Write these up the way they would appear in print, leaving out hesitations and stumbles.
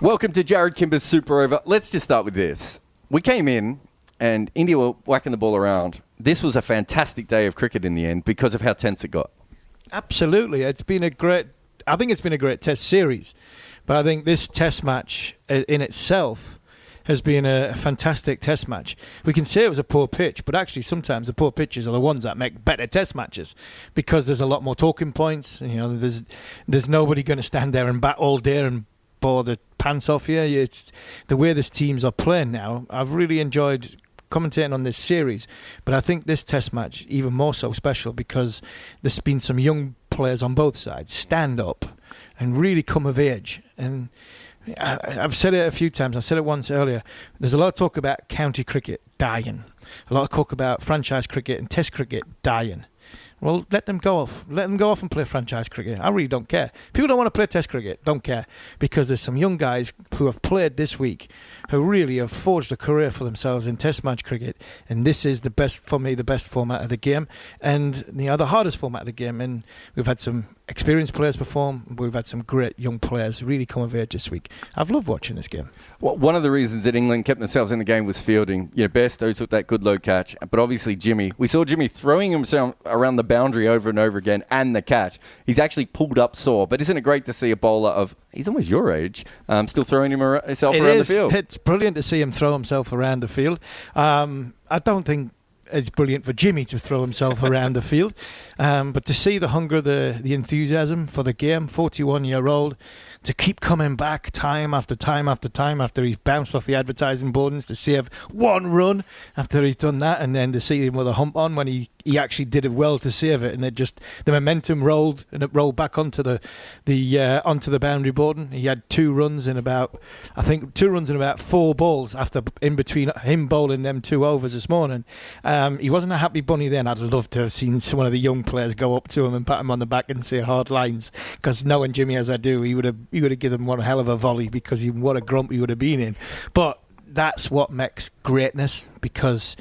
Welcome to Jarrod Kimber's Super Over. Let's just start with this. We came in and India were whacking the ball around. This was a fantastic day of cricket in the end because of how tense it got. Absolutely. I think it's been a great test series. But I think this test match in itself has been a fantastic test match. We can say it was a poor pitch, but actually sometimes the poor pitches are the ones that make better test matches because there's a lot more talking points. You know, there's nobody going to stand there and bat all day and bore the pants off you. It's the way these teams are playing now. I've really enjoyed commentating on this series, but I think this test match even more so special because there's been some young players on both sides stand up and really come of age. And I've said it a few times. I said it once earlier. There's a lot of talk about county cricket dying, a lot of talk about franchise cricket and test cricket dying. Well, let them go off. Let them go off and play franchise cricket. I really don't care. People don't want to play test cricket. Don't care. Because there's some young guys who have played this week who really have forged a career for themselves in test match cricket. And this is the best, for me, the best format of the game. And the hardest format of the game. And we've had some experienced players perform. We've had some great young players really come of age this week. I've loved watching this game. Well, one of the reasons that England kept themselves in the game was fielding. You know, Bairstow took that good low catch. But obviously Jimmy, we saw Jimmy throwing himself around the boundary over and over again and the catch. He's actually pulled up sore. But isn't it great to see a bowler of, he's almost your age, still throwing himself around the field? It's brilliant to see him throw himself around the field. I don't think it's brilliant for Jimmy to throw himself around the field. But to see the hunger, the enthusiasm for the game, 41-year-old, to keep coming back time after time after time after he's bounced off the advertising boards to save one run after he's done that, and then to see him with a hump on when he actually did it well to save it, and it just the momentum rolled and it rolled back onto the boundary board. And he had 2 runs in about 4 balls after in between him bowling them 2 overs this morning. He wasn't a happy bunny then. I'd love to have seen some of the young players go up to him and pat him on the back and say hard lines, because knowing Jimmy as I do, he would have given him one hell of a volley, because what a grump he would have been in. But that's what makes greatness, because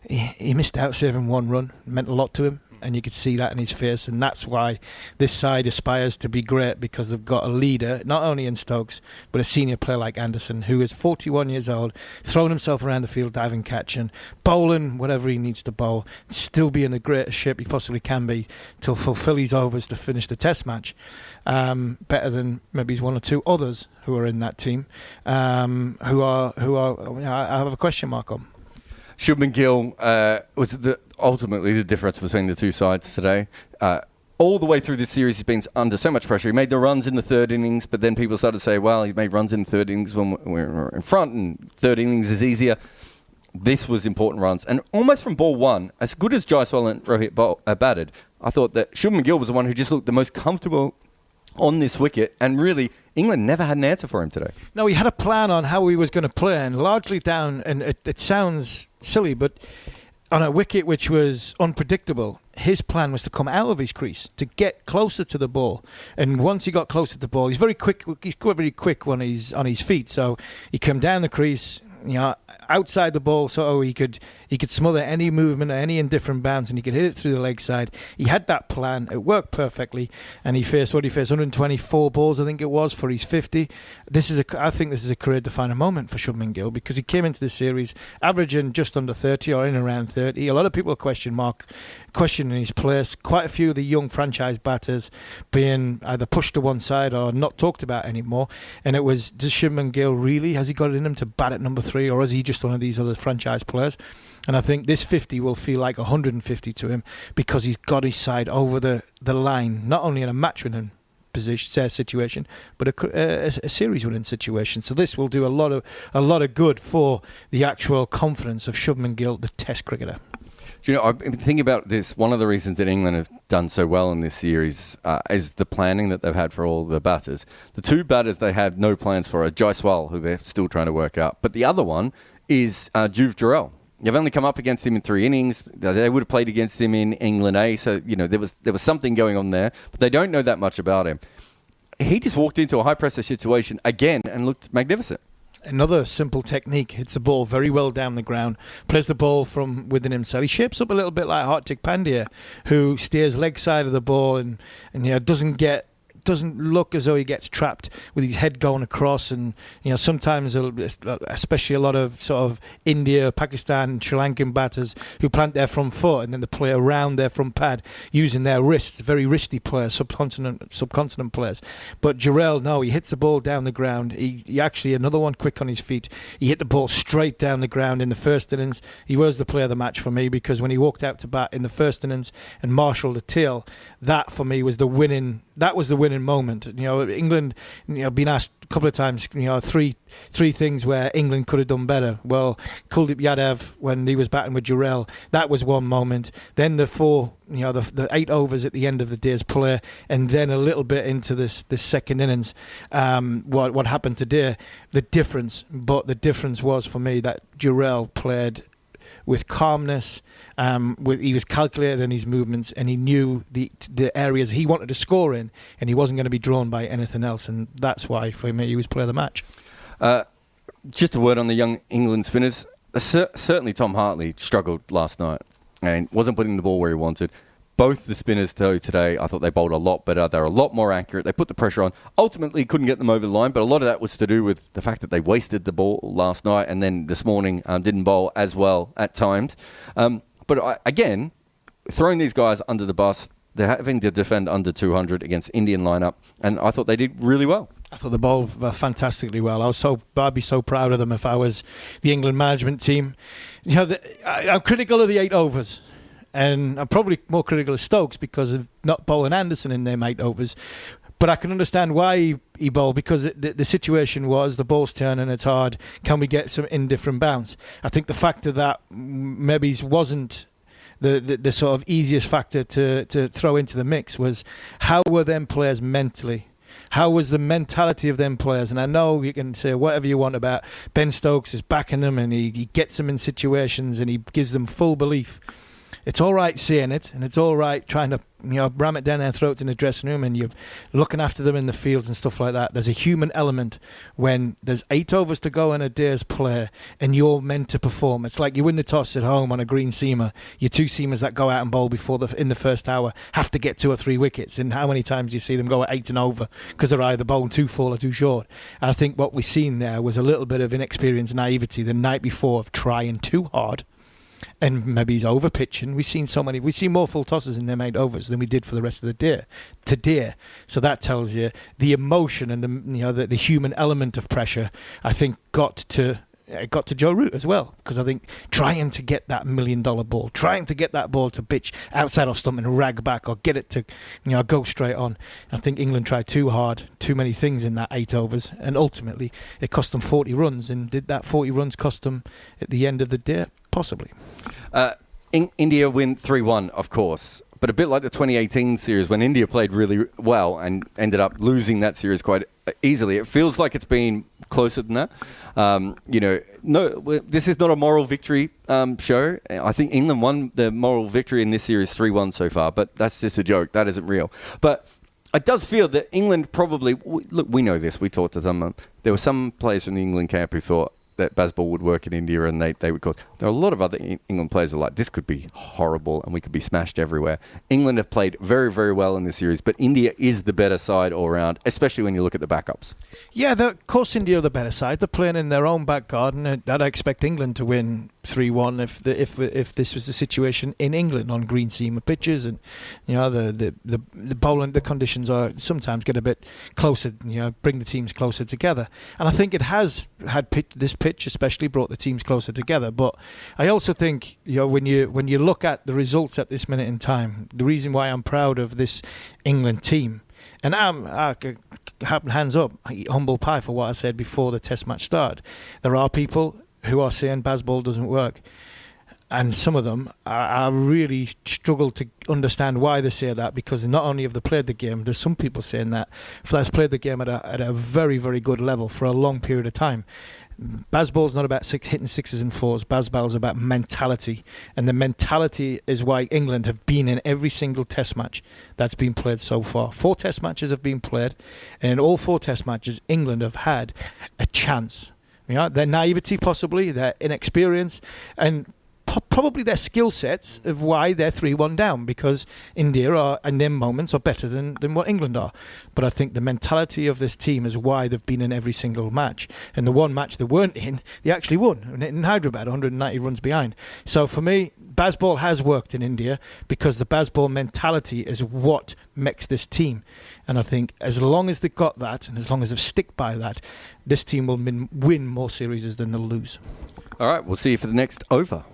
he missed out saving 1 run. It meant a lot to him, and you could see that in his face. And that's why this side aspires to be great, because they've got a leader, not only in Stokes, but a senior player like Anderson, who is 41 years old, throwing himself around the field, diving, catching, bowling whatever he needs to bowl, still be in the greatest shape he possibly can be to fulfill his overs to finish the test match. Better than maybe 1 or 2 others who are in that team, who are I have a question mark on. Shubman Gill was ultimately the difference between the two sides today. All the way through this series, he's been under so much pressure. He made the runs in the 3rd innings, but then people started to say, well, he made runs in the 3rd innings when we're in front, and 3rd innings is easier. This was important runs. And almost from ball 1, as good as Jaiswal and Rohit batted, I thought that Shubman Gill was the one who just looked the most comfortable on this wicket, and really England never had an answer for him today. No, he had a plan on how he was going to play, and largely down, and it sounds silly, but on a wicket which was unpredictable, his plan was to come out of his crease, to get closer to the ball. And once he got closer to the ball, he's very quick when he's on his feet, so he came down the crease, outside the ball, so he could smother any movement or any indifferent bounce, and he could hit it through the leg side. He had that plan. It worked perfectly, and he faced 124 balls, I think it was, for his 50. I think this is a career-defining moment for Shubman Gill, because he came into this series averaging just under 30 or in around 30. A lot of people questioning his place. Quite a few of the young franchise batters being either pushed to one side or not talked about anymore. And it was, does Shubman Gill really, has he got it in him to bat at number 3, or is he just one of these other franchise players? And I think this 50 will feel like 150 to him, because he's got his side over the line, not only in a match-winning situation, but a series-winning situation. So this will do a lot of good for the actual confidence of Shubman Gill, the Test cricketer. Do you know, I've been thinking about this. One of the reasons that England have done so well in this series is the planning that they've had for all the batters. The 2 batters they have no plans for are Jaiswal, who they're still trying to work out. But the other one is Dhruv Jurel. You've only come up against him in 3 innings. They would have played against him in England A, so there was something going on there. But they don't know that much about him. He just walked into a high-pressure situation again and looked magnificent. Another simple technique. Hits the ball very well down the ground. Plays the ball from within himself. He shapes up a little bit like Hardik Pandya, who steers leg side of the ball and doesn't get doesn't look as though he gets trapped with his head going across. And sometimes, especially a lot of sort of India, Pakistan, Sri Lankan batters who plant their front foot and then they play around their front pad using their wrists. Very wristy players, subcontinent players. But Jurel, no, he hits the ball down the ground. He actually, another one quick on his feet. He hit the ball straight down the ground in the first innings. He was the player of the match for me, because when he walked out to bat in the first innings and marshalled the tail, that for me was the winning moment. England, been asked a couple of times, three things where England could have done better. Well, Kuldeep Yadav, when he was batting with Jurel, that was one moment. Then the 8 overs at the end of the day's play, and then a little bit into this second innings, what happened today, the difference was for me that Jurel played with calmness. He was calculated in his movements, and he knew the areas he wanted to score in, and he wasn't going to be drawn by anything else. And that's why, for me, he was player of the match. Just a word on the young England spinners. Certainly Tom Hartley struggled last night and wasn't putting the ball where he wanted. Both the spinners, though, today, I thought they bowled a lot better. They're a lot more accurate. They put the pressure on. Ultimately, couldn't get them over the line, but a lot of that was to do with the fact that they wasted the ball last night, and then this morning didn't bowl as well at times. Again, throwing these guys under the bus, they're having to defend under 200 against Indian lineup, and I thought they did really well. I thought they bowled fantastically well. I'd be so proud of them if I was the England management team. I'm critical of the 8 overs. And I'm probably more critical of Stokes because of not bowling Anderson in their 8 overs. But I can understand why he bowled, because the situation was the ball's turning, it's hard. Can we get some indifferent bounce? I think the factor that maybe wasn't the sort of easiest factor to throw into the mix was how were them players mentally? How was the mentality of them players? And I know you can say whatever you want about Ben Stokes is backing them, and he gets them in situations and he gives them full belief. It's all right saying it, and it's all right trying to ram it down their throats in the dressing room, and you're looking after them in the fields and stuff like that. There's a human element when there's 8 overs to go in a day's play and you're meant to perform. It's like you win the toss at home on a green seamer. Your 2 seamers that go out and bowl in the first hour have to get 2 or 3 wickets. And how many times do you see them go at 8 and over because they're either bowling too full or too short? And I think what we've seen there was a little bit of inexperience and naivety the night before of trying too hard. And maybe he's over pitching. We've seen more full tosses in them 8 overs than we did for the rest of the day today. So that tells you the emotion and the human element of pressure, I think, got to Joe Root as well, because I think trying to get that $1 million ball, trying to get that ball to pitch outside off stump and rag back, or get it to go straight on. I think England tried too hard, too many things in that 8 overs, and ultimately it cost them 40 runs. And did that 40 runs cost them at the end of the day? Possibly. India win 3-1, of course. But a bit like the 2018 series, when India played really well and ended up losing that series quite easily, it feels like it's been closer than that. This is not a moral victory show. I think England won the moral victory in this series 3-1 so far, but that's just a joke. That isn't real. But it does feel that England probably... Look, we know this. We talked to them. There were some players from the England camp who thought that Bazball would work in India, and they would cause. There are a lot of other England players who are like, this could be horrible and we could be smashed everywhere. England have played very, very well in this series, but India is the better side all around, especially when you look at the backups. Yeah, of course India are the better side. They're playing in their own back garden, and I'd expect England to win 3-1 if this was the situation in England on green seamer pitches, and the bowling, the conditions are sometimes get a bit closer, bring the teams closer together. And I think it has had this pitch especially brought the teams closer together. But I also think when you look at the results at this minute in time, the reason why I'm proud of this England team, and I hands up, humble pie for what I said before the Test match started. There are people who are saying Bazball doesn't work, and some of them I really struggle to understand why they say that, because not only have they played the game, there's some people saying that Flair's played the game at a very, very good level for a long period of time. Bazball's not about hitting 6s and 4s. Bazball's about mentality, and the mentality is why England have been in every single Test match that's been played so far. 4 Test matches have been played, and in all 4 Test matches, England have had a chance. Their naivety, possibly, their inexperience, and probably their skill sets of why they're 3-1 down, because India are, in their moments, are better than what England are. But I think the mentality of this team is why they've been in every single match. And the one match they weren't in, they actually won. In Hyderabad, 190 runs behind. So for me, Bazball has worked in India because the Bazball mentality is what makes this team. And I think as long as they've got that, and as long as they stick by that, this team will win more series than they'll lose. All right, we'll see you for the next over.